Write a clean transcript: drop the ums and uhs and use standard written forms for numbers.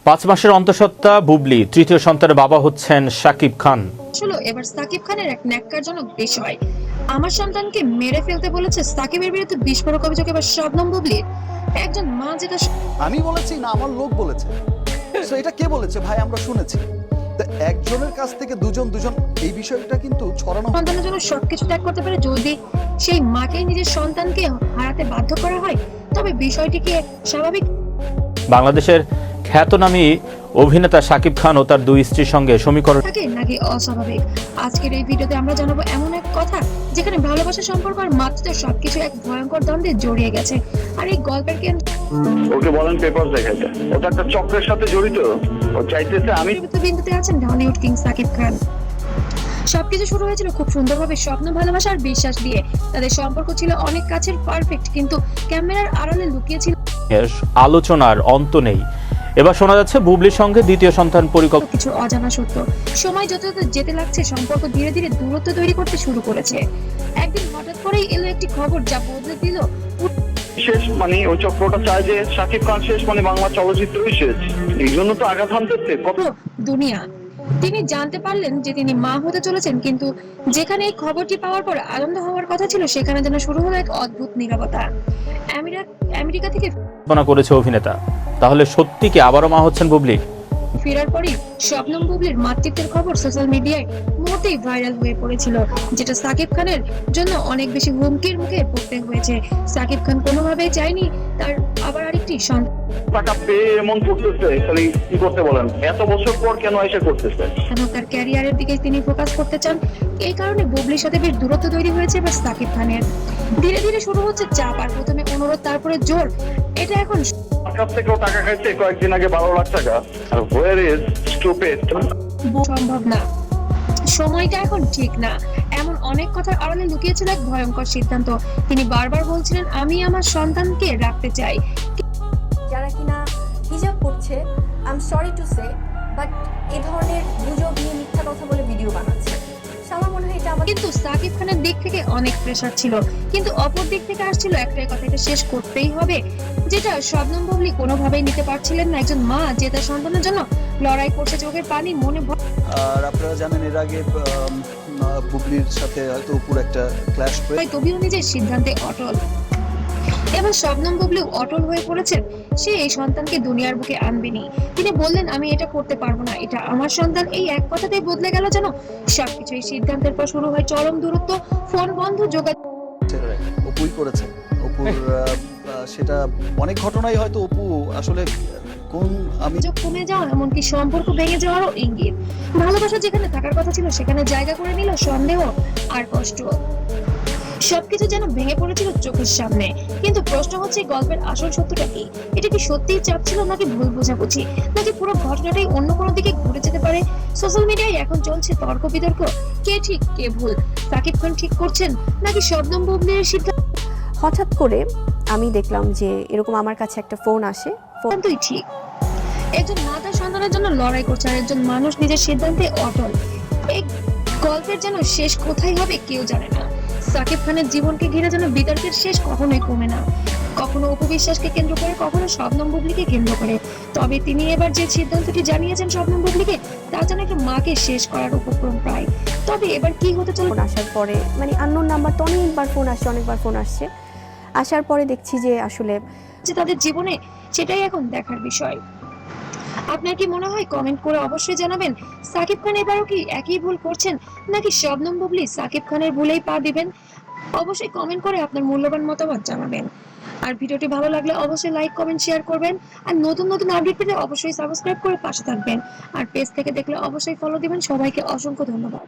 5 মাসের অন্তঃসত্ত্বা বুবলি তৃতীয় সন্তানের বাবা হচ্ছেন শাকিব খান। আসলে এবার সাকিব খানের এক ন্যাক্কারজনক বিষয়, আমার সন্তানকে মেরে ফেলতে বলেছে সাকিবের বিরুদ্ধে বিস্ফোরক অভিযোগ এবার শবনম বুবলির। একজন মা যেটা আমি বলেছি না আমার লোক বলেছে, তো এটা কে বলেছে ভাই আমরা শুনেছি। তো একজনের কাছ থেকে দুজন এই বিষয়টা কিন্তু ছড়ানো। সন্তানের জন্য সবকিছু ত্যাগ করতে পারে, যদি সেই মাকে নিজের সন্তানকে হারাতে বাধ্য করা হয় তবে বিষয়টি কি স্বাভাবিক? বাংলাদেশের খ্যাতনামী অভিনেতা শাকিব খান ও তার দুই স্ত্রীর সঙ্গে সমীকরণ থাকে নাকি অস্বাভাবিক? আজকের এই ভিডিওতে আমরা জানাবো এমন এক কথা যেখানে ভালোবাসার সম্পর্ক আর মাতৃত্ব সবকিছু এক ভয়ঙ্কর দ্বন্দ্বে জড়িয়ে গেছে। আর এই গল্পের কেন্দ্র ওকে বলেন পেপার দেখাইতে, ওটা একটা চক্রের সাথে জড়িত। ও চাইতেছে আমি বিন্দুতে আছেন ঢালিউড কিং সাকিব খান। সবকিছু শুরু হয়েছিল খুব সুন্দরভাবে, স্বপ্ন, ভালোবাসা আর বিশ্বাস দিয়ে। তাদের সম্পর্ক ছিল অনেক কাছের, পারফেক্ট, কিন্তু ক্যামেরার আড়ালে লুকিয়ে ছিল আলোচনার অন্ত নেই। এবার শোনা যাচ্ছে বুবলির সঙ্গে দ্বিতীয় সন্তান পরিকল্পনা। কিছু অজানা সত্য। সময় যত যেতে লাগছে সম্পর্ক ধীরে ধীরে দূরত্ব তৈরি করতে শুরু করেছে। একদিন হঠাৎ করেই এলো একটি খবর যা বদলে দিল শেষ, মানে ওই চক্রটা চায় যে শাকিব খান শেষ, মানে বাংলা চলচ্চিত্রই শেষ। এই জন্য তো আঘাত হানতেছে কত দুনিয়া। তিনি জানতে পারলেন যে তিনি মা হতে চলেছেন, কিন্তু যেখানে এই খবরটি পাওয়ার পর আনন্দ হওয়ার কথা ছিল সেখানে যেন শুরু হলো এক অদ্ভুত নীরবতা। আমেরিকা থেকে করেছে অভিনেতা। তাহলে সত্যি কি আবারও মা হচ্ছেন বুবলি? ফেরার পরই শবনম বুবলির মাতৃত্বের খবর সোশ্যাল মিডিয়ায় মুহূর্তেই ভাইরাল হয়ে পড়েছিল, যেটা সাকিব খানের জন্য অনেক বেশি হুমকির মুখে পড়তে হয়েছে। সাকিব খান কোনোভাবেই চায়নি তার আবার আরেকটি সন্তান টাকা পেয়ে এমন করতেছে, খালি কি করতে বলেন, এত বছর পর কেন এসে করতেছে? তার ক্যারিয়ারের দিকে তিনি ফোকাস করতে চান। এই কারণে বুবলির সাথে বেশ দূরত্ব তৈরি হয়েছে এবার সাকিব খানের। ধীরে ধীরে শুরু হচ্ছে চাপ, আর প্রথমে অনুরোধ, তারপরে জোর। এটা এখন সরকার থেকেও টাকা খাইছে কয়েকদিন আগে 12 লাখ টাকা। আর ওয়ার ইজ স্টুপিড, সম্ভব না, সময়টা এখন ঠিক না, এমন অনেক কথার আড়ালে লুকিয়েছিল এক ভয়ঙ্কর সিদ্ধান্ত। তিনি বারবার বলছিলেন আমি আমার সন্তানকে রাখতে চাই। যারা কিনা হিজাব পড়ছে, I am sorry to say, but এই ধরনের গুজব নিয়ে মিথ্যা কথা বলে ভিডিও বানাচ্ছে। আমার মনে হয় এটা আমাদের কিন্তু সাকিব খানের দিক থেকে অনেক প্রেসার ছিল, কিন্তু অপর দিক থেকে আসছিল একটাই কথা, এটা শেষ করতেই হবে, যেটা শবনম বুবলি কোনোভাবেই নিতে পারছিলেন না। একজন মা যে তার সন্তানের জন্য লড়াই করছে, চোখের পানি মনে আর আপনারা জানেন এর আগে বুবলির সাথে হয়তো উপর একটা ক্ল্যাশ হয়ে তবেও নিজের সিদ্ধান্তে অটল। এবার শবনম বুবলিও অটল হয়ে পড়েছেন, সে এই সন্তানকে দুনিয়ার বুকে আনবেনি। তিনি বললেন আমি এটা করতে পারবো না, এটা আমার সন্তান। এই এক কথাতেই বদলে গেল যেন সবকিছু। এই সিদ্ধান্তের পর শুরু হয় চরম দূরত্ব, ফোন বন্ধ, যোগাযোগ অপুই করেছে। অপুর সেটা অনেক ঘটনাই হয়তো অপু আসলে কোন আমি কমে যাওয়া, এমনকি সম্পর্ক ভেঙে যাওয়ারও ইঙ্গিত। ভালোবাসা যেখানে থাকার কথা ছিল সেখানে জায়গা করে নিল সন্দেহ আর কষ্ট। সবকিছু যেন ভেঙে পড়েছিল চোখের সামনে। কিন্তু প্রশ্ন হচ্ছে এই গল্পের আসল সত্যটা কি? এটা কি সত্যিই চাপ ছিল, নাকি ভুল বোঝাবুঝি, নাকি পুরো ঘটনাটাই অন্য কোনো দিকে ঘুরে যেতে পারে? সোশ্যাল মিডিয়ায় এখন চলছে তর্ক বিতর্ক, কে ঠিক কে ভুল। সাকিব খান ঠিক করছেন নাকি শবনম বুবলির সিদ্ধান্ত হঠাৎ করে আমি দেখলাম যে এরকম আমার কাছে একটা ফোন আসে। সিদ্ধান্তই ঠিক? একজন মা তার সন্তানের জন্য লড়াই করছে, আর একজন মানুষ নিজের সিদ্ধান্তে অটল। এই গল্পের যেন শেষ কোথায় হবে কেউ জানে না। সাকিব খানের জীবনকে ঘিরে যেন বিতর্কের শেষ কখনোই কমে না, কখনো উপবিশ্বাসকে কেন্দ্র করে, কখনো শবনম বুবলিকে কেন্দ্র করে। তবে তিনি এবার যে সিদ্ধান্তটি জানিয়েছেন শবনম বুবলিকে, তা যেন একটা মাকে শেষ করার উপক্রম প্রায়। তবে এবার কি হতে চলে? ফোন আসার পরে মানে আননোন নাম্বার তো অনেকবার ফোন আসছে। আসার পরে দেখছি যে আসলে যে তাদের জীবনে, সেটাই এখন দেখার বিষয়। আপনার কি মনে হয়? কমেন্ট করে অবশ্যই জানাবেন। সাকিব খান এবারও কি একই ভুল করছেন, নাকি শবনম বুবলি সাকিব খানের ভুলেই পা দিবেন? অবশ্যই কমেন্ট করে আপনার মূল্যবান মতামত জানাবেন। আর ভিডিওটি ভালো লাগলে অবশ্যই লাইক, কমেন্ট, শেয়ার করবেন। আর নতুন নতুন আপডেট পেতে অবশ্যই সাবস্ক্রাইব করে পাশে থাকবেন। আর পেজ থেকে দেখলে অবশ্যই ফলো দিবেন। সবাইকে অসংখ্য ধন্যবাদ।